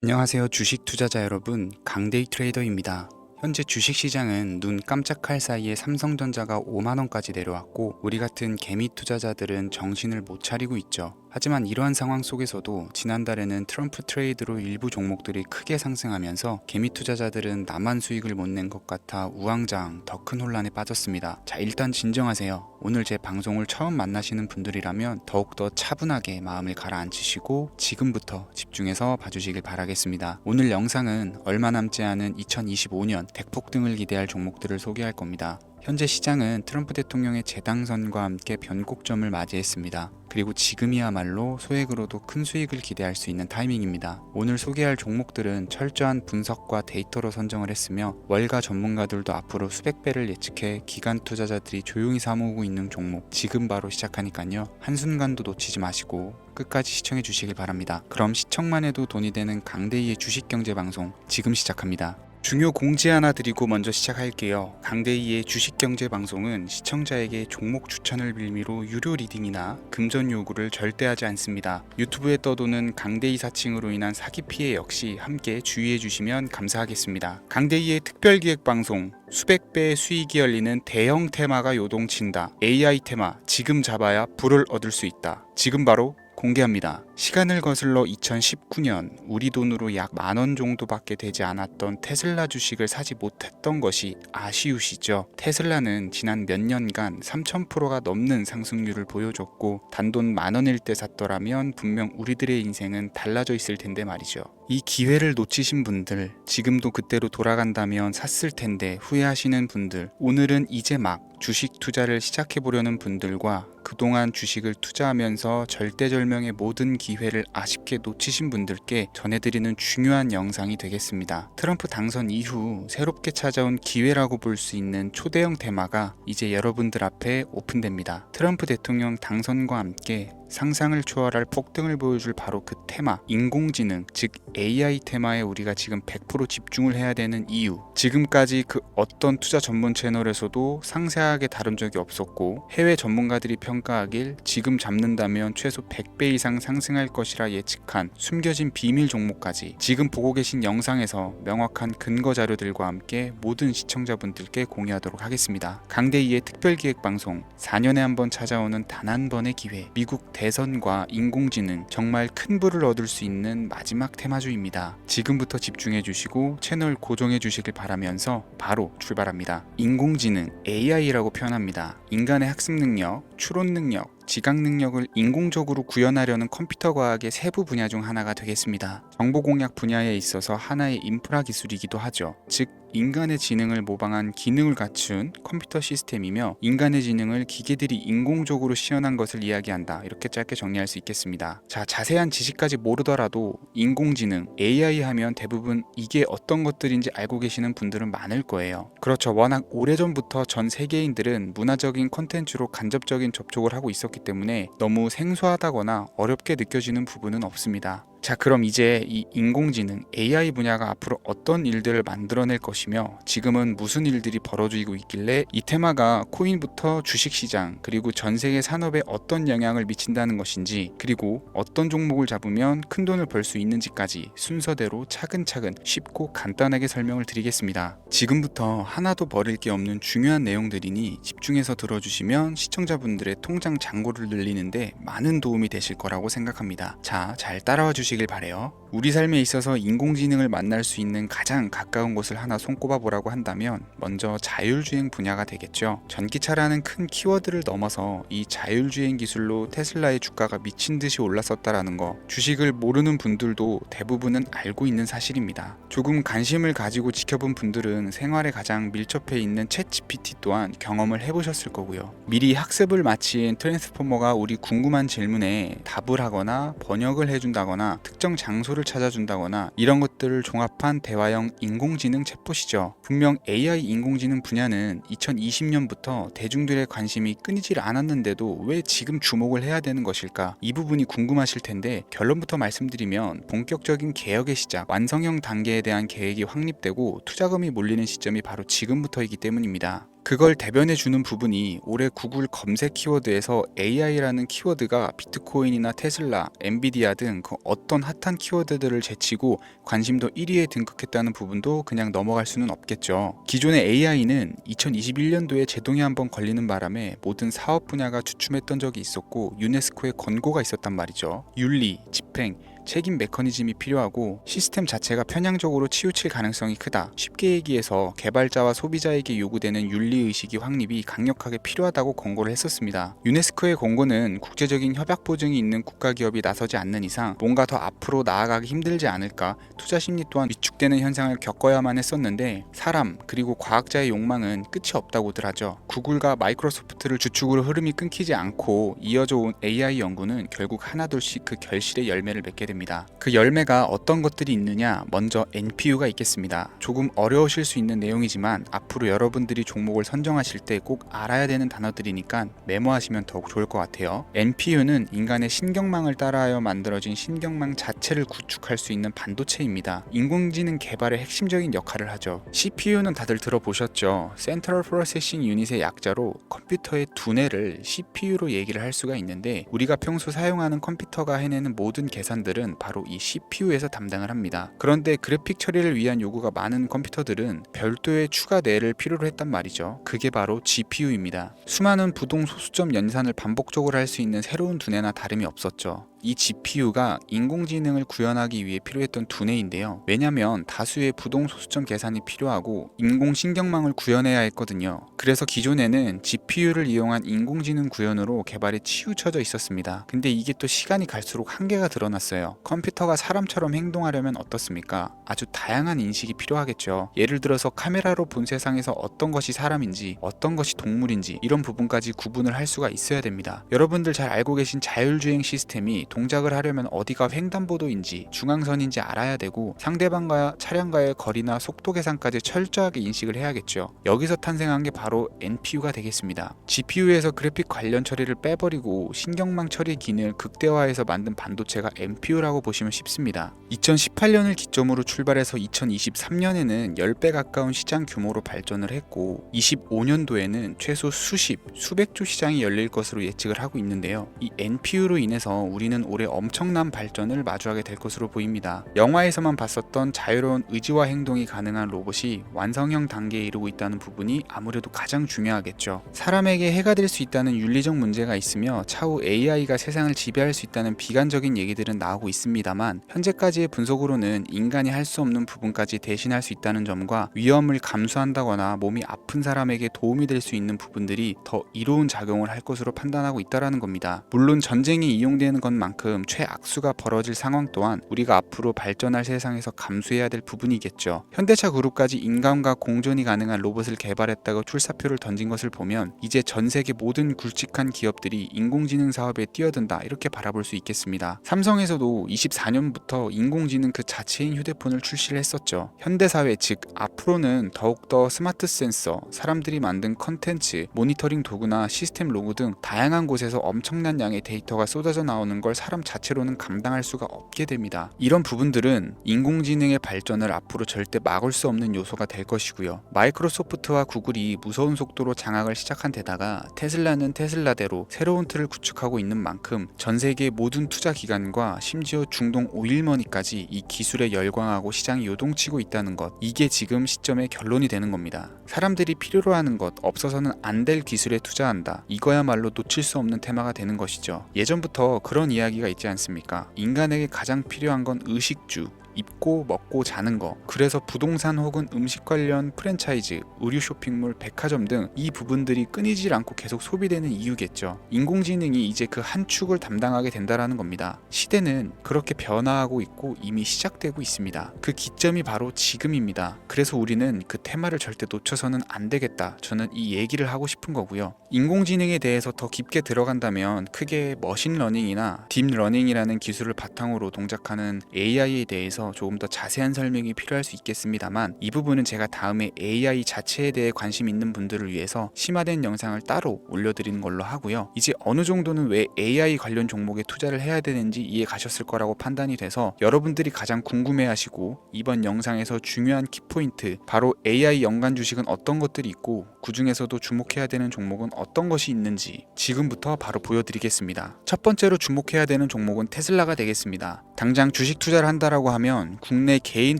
안녕하세요, 주식 투자자 여러분. 강데이 트레이더입니다. 현재 주식시장은 눈 깜짝할 사이에 삼성전자가 5만원까지 내려왔고, 우리 같은 개미 투자자들은 정신을 못 차리고 있죠. 하지만 이러한 상황 속에서도 지난달에는 트럼프 트레이드로 일부 종목들이 크게 상승하면서 개미 투자자들은 나만 수익을 못 낸 것 같아 우왕좌왕 더 큰 혼란에 빠졌습니다. 자, 일단 진정하세요. 오늘 제 방송을 처음 만나시는 분들이라면 더욱더 차분하게 마음을 가라앉히시고 지금부터 집중해서 봐주시길 바라겠습니다. 오늘 영상은 얼마 남지 않은 2025년 대폭등을 기대할 종목들을 소개할 겁니다. 현재 시장은 트럼프 대통령의 재당선과 함께 변곡점을 맞이했습니다. 그리고 지금이야말로 소액으로도 큰 수익을 기대할 수 있는 타이밍입니다. 오늘 소개할 종목들은 철저한 분석과 데이터로 선정을 했으며 월가 전문가들도 앞으로 수백 배를 예측해 기관 투자자들이 조용히 사모으고 있는 종목, 지금 바로 시작하니까요. 한순간도 놓치지 마시고 끝까지 시청해 주시길 바랍니다. 그럼 시청만 해도 돈이 되는 강대희의 주식경제방송 지금 시작합니다. 중요 공지 하나 드리고 먼저 시작할게요. 강대희의 주식경제방송은 시청자에게 종목 추천을 빌미로 유료 리딩이나 금전 요구를 절대 하지 않습니다. 유튜브에 떠도는 강대희 사칭으로 인한 사기 피해 역시 함께 주의해 주시면 감사하겠습니다. 강대희의 특별기획방송, 수백 배의 수익이 열리는 대형 테마가 요동친다. AI 테마, 지금 잡아야 불을 얻을 수 있다. 지금 바로 공개합니다. 시간을 거슬러 2019년 우리 돈으로 약 10,000원 정도밖에 되지 않았던 테슬라 주식을 사지 못했던 것이 아쉬우시죠? 테슬라는 지난 몇 년간 3000%가 넘는 상승률을 보여줬고 단돈 10,000원일 때 샀더라면 분명 우리들의 인생은 달라져 있을 텐데 말이죠. 이 기회를 놓치신 분들, 지금도 그때로 돌아간다면 샀을 텐데 후회하시는 분들, 오늘은 이제 막 주식 투자를 시작해보려는 분들과 그동안 주식을 투자하면서 절대절명의 모든 기회를 아쉽게 놓치신 분들께 전해드리는 중요한 영상이 되겠습니다. 트럼프 당선 이후 새롭게 찾아온 기회라고 볼 수 있는 초대형 테마가 이제 여러분들 앞에 오픈됩니다. 트럼프 대통령 당선과 함께 상상을 초월할 폭등을 보여줄 바로 그 테마, 인공지능, 즉 AI 테마에 우리가 지금 100% 집중을 해야 되는 이유, 지금까지 그 어떤 투자 전문 채널에서도 상세하게 다룬 적이 없었고 해외 전문가들이 평가하길 지금 잡는다면 최소 100배 이상 상승할 것이라 예측한 숨겨진 비밀 종목까지 지금 보고 계신 영상에서 명확한 근거 자료들과 함께 모든 시청자분들께 공유하도록 하겠습니다. 강대희의 특별기획방송, 4년에 한 번 찾아오는 단 한 번의 기회, 미국 대선과 인공지능, 정말 큰 부를 얻을 수 있는 마지막 테마주입니다. 지금부터 집중해 주시고 채널 고정해 주시길 바라면서 바로 출발합니다. 인공지능, AI라고 표현합니다. 인간의 학습 능력, 추론 능력, 지각 능력을 인공적으로 구현하려는 컴퓨터 과학의 세부 분야 중 하나가 되겠습니다. 정보 공략 분야에 있어서 하나의 인프라 기술이기도 하죠. 즉 인간의 지능을 모방한 기능을 갖춘 컴퓨터 시스템이며 인간의 지능을 기계들이 인공적으로 시연한 것을 이야기한다. 이렇게 짧게 정리할 수 있겠습니다. 자, 자세한 지식까지 모르더라도 인공지능, AI 하면 대부분 이게 어떤 것들인지 알고 계시는 분들은 많을 거예요. 그렇죠. 워낙 오래전부터 전 세계인들은 문화적인 콘텐츠로 간접적인 접촉을 하고 있었기 때문에 너무 생소하다거나 어렵게 느껴지는 부분은 없습니다. 자, 그럼 이제 이 인공지능, AI 분야가 앞으로 어떤 일들을 만들어낼 것이며 지금은 무슨 일들이 벌어지고 있길래 이 테마가 코인부터 주식시장 그리고 전 세계 산업에 어떤 영향을 미친다는 것인지, 그리고 어떤 종목을 잡으면 큰 돈을 벌 수 있는지까지 순서대로 차근차근 쉽고 간단하게 설명을 드리겠습니다. 지금부터 하나도 버릴 게 없는 중요한 내용들이니 집중해서 들어주시면 시청자분들의 통장 잔고를 늘리는데 많은 도움이 되실 거라고 생각합니다. 자, 잘 따라와 주시길 바래요. 우리 삶에 있어서 인공지능을 만날 수 있는 가장 가까운 곳을 하나 손꼽아 보라고 한다면 먼저 자율주행 분야가 되겠죠. 전기차라는 큰 키워드를 넘어서 이 자율주행 기술로 테슬라의 주가가 미친 듯이 올랐었다라는 거, 주식을 모르는 분들도 대부분은 알고 있는 사실입니다. 조금 관심을 가지고 지켜본 분들은 생활에 가장 밀접해 있는 챗GPT 또한 경험을 해보셨을 거고요. 미리 학습을 마친 트랜스포머가 우리 궁금한 질문에 답을 하거나 번역을 해준다거나 특정 장소를 찾아준다거나 이런 것들을 종합한 대화형 인공지능 챗봇이죠. 분명 AI 인공지능 분야는 2020년부터 대중들의 관심이 끊이질 않았는데도 왜 지금 주목을 해야 되는 것일까? 이 부분이 궁금하실 텐데 결론부터 말씀드리면 본격적인 개혁의 시작, 완성형 단계에 대한 계획이 확립되고 투자금이 몰리는 시점이 바로 지금부터이기 때문입니다. 그걸 대변해 주는 부분이 올해 구글 검색 키워드에서 AI라는 키워드가 비트코인이나 테슬라, 엔비디아 등 그 어떤 핫한 키워드들을 제치고 관심도 1위에 등극했다는 부분도 그냥 넘어갈 수는 없겠죠. 기존의 AI는 2021년도에 제동이 한번 걸리는 바람에 모든 사업 분야가 주춤했던 적이 있었고 유네스코의 권고가 있었단 말이죠. 윤리, 집행, 책임 메커니즘이 필요하고 시스템 자체가 편향적으로 치우칠 가능성이 크다. 쉽게 얘기해서 개발자와 소비자에게 요구되는 윤리의식이 확립이 강력하게 필요하다고 권고를 했었습니다. 유네스코의 권고는 국제적인 협약 보증이 있는 국가기업이 나서지 않는 이상 뭔가 더 앞으로 나아가기 힘들지 않을까, 투자 심리 또한 위축되는 현상을 겪어야만 했었는데 사람 그리고 과학자의 욕망은 끝이 없다고들 하죠. 구글과 마이크로소프트를 주축으로 흐름이 끊기지 않고 이어져 온 AI 연구는 결국 하나둘씩 그 결실의 열매를 맺게 됩니다. 그 열매가 어떤 것들이 있느냐, 먼저 NPU가 있겠습니다. 조금 어려우실 수 있는 내용이지만 앞으로 여러분들이 종목을 선정하실 때 꼭 알아야 되는 단어들이니까 메모하시면 더욱 좋을 것 같아요. NPU는 인간의 신경망을 따라하여 만들어진 신경망 자체를 구축할 수 있는 반도체입니다. 인공지능 개발의 핵심적인 역할을 하죠. CPU는 다들 들어보셨죠? Central Processing Unit의 약자로 컴퓨터의 두뇌를 CPU로 얘기를 할 수가 있는데 우리가 평소 사용하는 컴퓨터가 해내는 모든 계산들은 바로 이 CPU에서 담당을 합니다. 그런데 그래픽 처리를 위한 요구가 많은 컴퓨터들은 별도의 추가 뇌를 필요로 했단 말이죠. 그게 바로 GPU입니다. 수많은 부동 소수점 연산을 반복적으로 할 수 있는 새로운 두뇌나 다름이 없었죠. 이 GPU가 인공지능을 구현하기 위해 필요했던 두뇌인데요. 왜냐면 다수의 부동 소수점 계산이 필요하고 인공신경망을 구현해야 했거든요. 그래서 기존에는 GPU를 이용한 인공지능 구현으로 개발에 치우쳐져 있었습니다. 근데 이게 또 시간이 갈수록 한계가 드러났어요. 컴퓨터가 사람처럼 행동하려면 어떻습니까? 아주 다양한 인식이 필요하겠죠. 예를 들어서 카메라로 본 세상에서 어떤 것이 사람인지 어떤 것이 동물인지 이런 부분까지 구분을 할 수가 있어야 됩니다. 여러분들 잘 알고 계신 자율주행 시스템이 동작을 하려면 어디가 횡단보도인지 중앙선인지 알아야 되고 상대방과 차량과의 거리나 속도 계산까지 철저하게 인식을 해야겠죠. 여기서 탄생한 게 바로 NPU가 되겠습니다. GPU에서 그래픽 관련 처리를 빼버리고 신경망 처리 기능을 극대화해서 만든 반도체가 NPU라고 보시면 쉽습니다. 2018년을 기점으로 출발해서 2023년에는 10배 가까운 시장 규모로 발전을 했고 25년도에는 최소 수백조 시장이 열릴 것으로 예측을 하고 있는데요. 이 NPU로 인해서 우리는 올해 엄청난 발전을 마주하게 될 것으로 보입니다. 영화에서만 봤었던 자유로운 의지와 행동이 가능한 로봇이 완성형 단계에 이르고 있다는 부분이 아무래도 가장 중요하겠죠. 사람에게 해가 될 수 있다는 윤리적 문제가 있으며 차후 AI가 세상을 지배할 수 있다는 비관적인 얘기들은 나오고 있습니다만 현재까지의 분석으로는 인간이 할 수 없는 부분까지 대신할 수 있다는 점과 위험을 감수한다거나 몸이 아픈 사람에게 도움이 될 수 있는 부분들이 더 이로운 작용을 할 것으로 판단하고 있다는 겁니다. 물론 전쟁이 이용되는 것만큼 최악수가 벌어질 상황 또한 우리가 앞으로 발전할 세상에서 감수해야 될 부분이겠죠. 현대차 그룹까지 인간과 공존이 가능한 로봇을 개발했다고 출사표를 던진 것을 보면 이제 전 세계 모든 굵직한 기업들이 인공지능 사업에 뛰어든다 이렇게 바라볼 수 있겠습니다. 삼성에서도 24년부터 인공지능 그 자체인 휴대폰을 출시를 했었죠. 현대사회 즉 앞으로는 더욱더 스마트 센서, 사람들이 만든 컨텐츠, 모니터링 도구나 시스템 로그 등 다양한 곳에서 엄청난 양의 데이터가 쏟아져 나오는 걸 사람 자체로는 감당할 수가 없게 됩니다. 이런 부분들은 인공지능의 발전을 앞으로 절대 막을 수 없는 요소가 될 것이고요. 마이크로소프트와 구글이 무서운 속도로 장악을 시작한 데다가 테슬라는 테슬라대로 새로운 틀을 구축하고 있는 만큼 전 세계 모든 투자 기관과 심지어 중동 오일머니까지 이 기술에 열광하고 시장이 요동치고 있다는 것, 이게 지금 시점의 결론이 되는 겁니다. 사람들이 필요로 하는 것, 없어서는 안 될 기술에 투자한다. 이거야말로 놓칠 수 없는 테마가 되는 것이죠. 예전부터 그런 이야기가 있지 않습니까? 인간에게 가장 필요한 건 의식주, 입고 먹고 자는 거. 그래서 부동산 혹은 음식 관련 프랜차이즈, 의류 쇼핑몰, 백화점 등 이 부분들이 끊이질 않고 계속 소비되는 이유겠죠. 인공지능이 이제 그 한 축을 담당하게 된다라는 겁니다. 시대는 그렇게 변화하고 있고 이미 시작되고 있습니다. 그 기점이 바로 지금입니다. 그래서 우리는 그 테마를 절대 놓쳐서는 안 되겠다. 저는 이 얘기를 하고 싶은 거고요. 인공지능에 대해서 더 깊게 들어간다면 크게 머신러닝이나 딥러닝이라는 기술을 바탕으로 동작하는 AI에 대해서 대해서 조금 더 자세한 설명이 필요할 수 있겠습니다만, 이 부분은 제가 다음에 AI 자체에 대해 관심 있는 분들을 위해서 심화된 영상을 따로 올려드리는 걸로 하고요. 이제 어느 정도는 왜 AI 관련 종목에 투자를 해야 되는지 이해 가셨을 거라고 판단이 돼서, 여러분들이 가장 궁금해하시고 이번 영상에서 중요한 키포인트, 바로 AI 연관 주식은 어떤 것들이 있고 그 중에서도 주목해야 되는 종목은 어떤 것이 있는지 지금부터 바로 보여드리겠습니다. 첫 번째로 주목해야 되는 종목은 테슬라가 되겠습니다. 당장 주식 투자를 한다라고 하면 국내 개인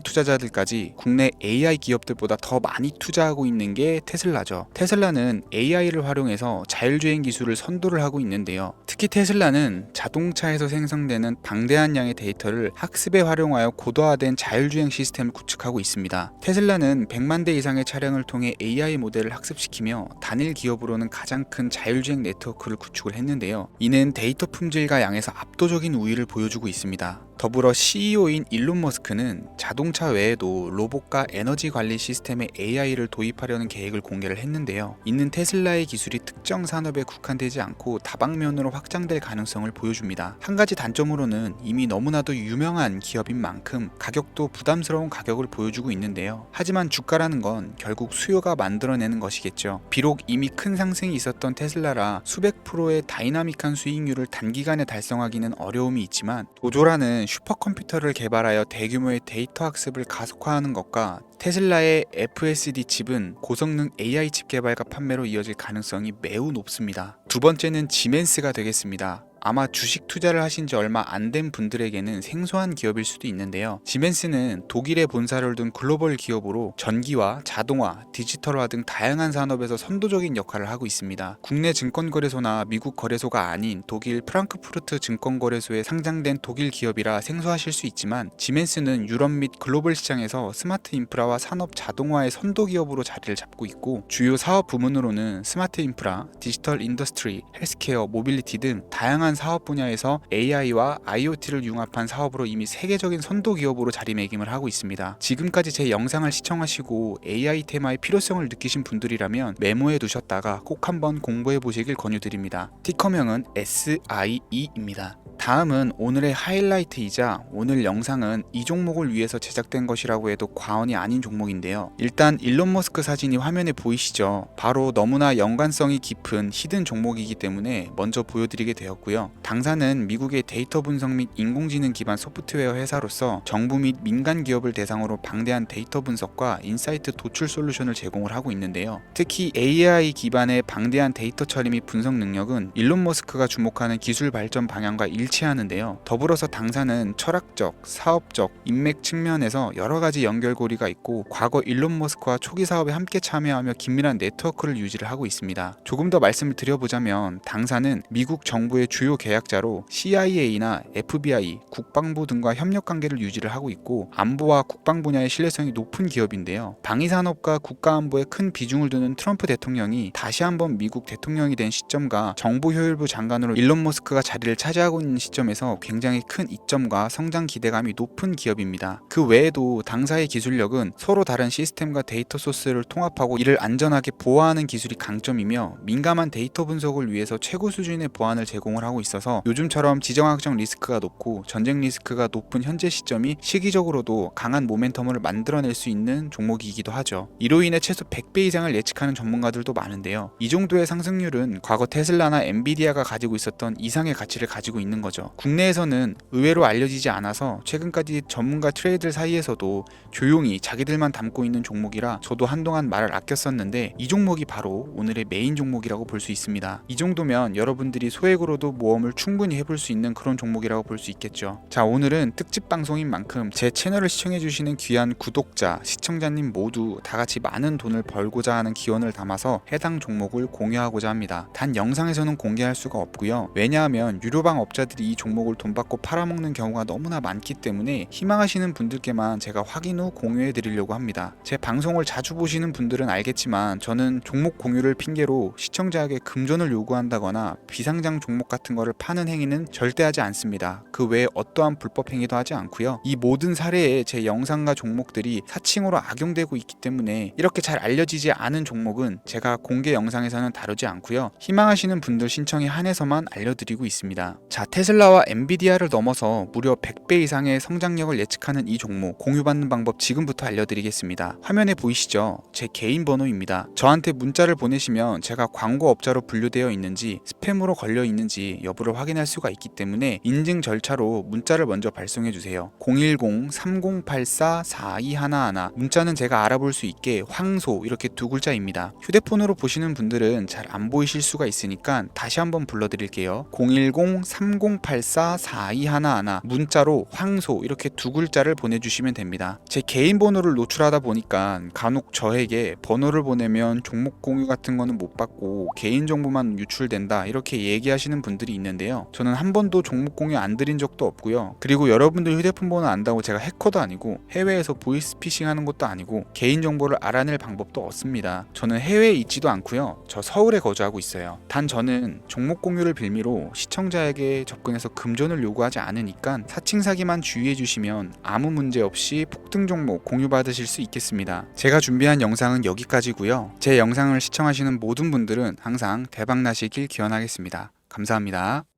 투자자들까지 국내 AI 기업들보다 더 많이 투자하고 있는 게 테슬라죠. 테슬라는 AI를 활용해서 자율주행 기술을 선도를 하고 있는데요. 특히 테슬라는 자동차에서 생성되는 방대한 양의 데이터를 학습에 활용하여 고도화된 자율주행 시스템을 구축하고 있습니다. 테슬라는 100만 대 이상의 차량을 통해 AI 모델을 학습시키며 단일 기업으로는 가장 큰 자율주행 네트워크를 구축을 했는데요. 이는 데이터 품질과 양에서 압도적인 우위를 보여주고 있습니다. 더불어 CEO인 일론 머스크는 자동차 외에도 로봇과 에너지 관리 시스템에 AI를 도입하려는 계획을 공개를 했는데요. 이는 테슬라의 기술이 특정 산업에 국한되지 않고 다방면으로 확장될 가능성을 보여줍니다. 한 가지 단점으로는 이미 너무나도 유명한 기업인 만큼 가격도 부담스러운 가격을 보여주고 있는데요. 하지만 주가라는 건 결국 수요가 만들어내는 것이겠죠. 비록 이미 큰 상승이 있었던 테슬라라 수백 프로의 다이나믹한 수익률을 단기간에 달성하기는 어려움이 있지만, 도조라는 슈퍼컴퓨터를 개발하여 대규모의 데이터 학습을 가속화하는 것과 테슬라의 FSD 칩은 고성능 AI 칩 개발과 판매로 이어질 가능성이 매우 높습니다. 두 번째는 지멘스가 되겠습니다. 아마 주식 투자를 하신 지 얼마 안 된 분들에게는 생소한 기업일 수도 있는데요. 지멘스는 독일에 본사를 둔 글로벌 기업으로 전기와 자동화, 디지털화 등 다양한 산업에서 선도적인 역할을 하고 있습니다. 국내 증권거래소나 미국 거래소가 아닌 독일 프랑크푸르트 증권거래소에 상장된 독일 기업이라 생소하실 수 있지만, 지멘스는 유럽 및 글로벌 시장에서 스마트 인프라와 산업 자동화의 선도 기업으로 자리를 잡고 있고, 주요 사업 부문으로는 스마트 인프라, 디지털 인더스트리, 헬스케어, 모빌리티 등 다양한 사업 분야에서 AI와 IoT를 융합한 사업으로 이미 세계적인 선도 기업으로 자리매김을 하고 있습니다. 지금까지 제 영상을 시청하시고 AI 테마의 필요성을 느끼신 분들이라면 메모해 두셨다가 꼭 한번 공부해 보시길 권유드립니다. 티커명은 SIE입니다. 다음은 오늘의 하이라이트이자 오늘 영상은 이 종목을 위해서 제작된 것이라고 해도 과언이 아닌 종목인데요. 일단 일론 머스크 사진이 화면에 보이시죠? 바로 너무나 연관성이 깊은 히든 종목이기 때문에 먼저 보여드리게 되었고요. 당사는 미국의 데이터 분석 및 인공지능 기반 소프트웨어 회사로서 정부 및 민간 기업을 대상으로 방대한 데이터 분석과 인사이트 도출 솔루션을 제공을 하고 있는데요. 특히 AI 기반의 방대한 데이터 처리 및 분석 능력은 일론 머스크가 주목하는 기술 발전 방향과 일치하는데요. 더불어서 당사는 철학적, 사업적, 인맥 측면에서 여러 가지 연결고리가 있고, 과거 일론 머스크와 초기 사업에 함께 참여하며 긴밀한 네트워크를 유지를 하고 있습니다. 조금 더 말씀을 드려보자면, 당사는 미국 정부의 주요 계약자로 CIA나 FBI, 국방부 등과 협력 관계를 유지를 하고 있고, 안보와 국방 분야의 신뢰성이 높은 기업인데요. 방위산업과 국가안보에 큰 비중을 두는 트럼프 대통령이 다시 한번 미국 대통령이 된 시점과 정보효율부 장관으로 일론 머스크가 자리를 차지하고 있는 시점에서 굉장히 큰 이점과 성장 기대감이 높은 기업입니다. 그 외에도 당사의 기술력은 서로 다른 시스템과 데이터 소스를 통합하고 이를 안전하게 보호하는 기술이 강점이며, 민감한 데이터 분석을 위해서 최고 수준의 보안을 제공을 하고 있어서 요즘처럼 지정학적 리스크가 높고 전쟁 리스크가 높은 현재 시점이 시기적으로도 강한 모멘텀을 만들어낼 수 있는 종목이기도 하죠. 이로 인해 최소 100배 이상을 예측하는 전문가들도 많은데요. 이 정도의 상승률은 과거 테슬라나 엔비디아가 가지고 있었던 이상의 가치를 가지고 있는 거죠. 국내에서는 의외로 알려지지 않아서 최근까지 전문가 트레이더 사이에서도 조용히 자기들만 담고 있는 종목이라 저도 한동안 말을 아꼈었는데, 이 종목이 바로 오늘의 메인 종목이라고 볼 수 있습니다. 이 정도면 여러분들이 소액으로도 모험을 충분히 해볼 수 있는 그런 종목이라고 볼 수 있겠죠. 자, 오늘은 특집 방송인 만큼 제 채널을 시청해주시는 귀한 구독자, 시청자님 모두 다같이 많은 돈을 벌고자 하는 기원을 담아서 해당 종목을 공유하고자 합니다. 단 영상에서는 공개할 수가 없고요. 왜냐하면 유료방 업자들이 이 종목을 돈 받고 팔아먹는 경우가 너무나 많기 때문에 희망하시는 분들께만 제가 확인 후 공유해 드리려고 합니다. 제 방송을 자주 보시는 분들은 알겠지만, 저는 종목 공유를 핑계로 시청자에게 금전을 요구한다거나 비상장 종목 같은 거를 파는 행위는 절대 하지 않습니다. 그 외에 어떠한 불법 행위도 하지 않고요. 이 모든 사례에 제 영상과 종목들이 사칭으로 악용되고 있기 때문에 이렇게 잘 알려지지 않은 종목은 제가 공개 영상에서는 다루지 않고요. 희망하시는 분들 신청에 한해서만 알려드리고 있습니다. 자, 테슬라와 엔비디아를 넘어서 무려 100배 이상의 성장력을 예측하는 이 종목 공유받는 방법 지금부터 알려드리겠습니다. 화면에 보이시죠? 제 개인 번호입니다. 저한테 문자를 보내시면 제가 광고업자로 분류되어 있는지 스팸으로 걸려 있는지 여부를 확인할 수가 있기 때문에 인증 절차로 문자를 먼저 발송해 주세요. 010-3084-4211 문자는 제가 알아볼 수 있게 황소 이렇게 두 글자입니다. 휴대폰으로 보시는 분들은 잘 안 보이실 수가 있으니까 다시 한번 불러드릴게요. 010-3084-4211 문자로 황소 이렇게 두 글자를 보내주시면 됩니다. 제 개인 번호를 노출하다 보니까 간혹 저에게 번호를 보내면 종목 공유 같은 거는 못 받고 개인 정보만 유출된다 이렇게 얘기하시는 분들이 있는데요. 저는 한 번도 종목 공유 안 드린 적도 없고요. 그리고 여러분들 휴대폰 번호 안다고 제가 해커도 아니고 해외에서 보이스피싱 하는 것도 아니고 개인 정보를 알아낼 방법도 없습니다. 저는 해외에 있지도 않고요. 저 서울에 거주하고 있어요. 단 저는 종목 공유를 빌미로 시청자에게 접근해서 금전을 요구하지 않으니까 사칭 사기만 주의해 주시면 아무 문제 없이 폭등 종목 공유받으실 수 있겠습니다. 제가 준비한 영상은 여기까지고요. 제 영상을 시청하시는 모든 분들은 항상 대박 나시길 기원하겠습니다. 감사합니다.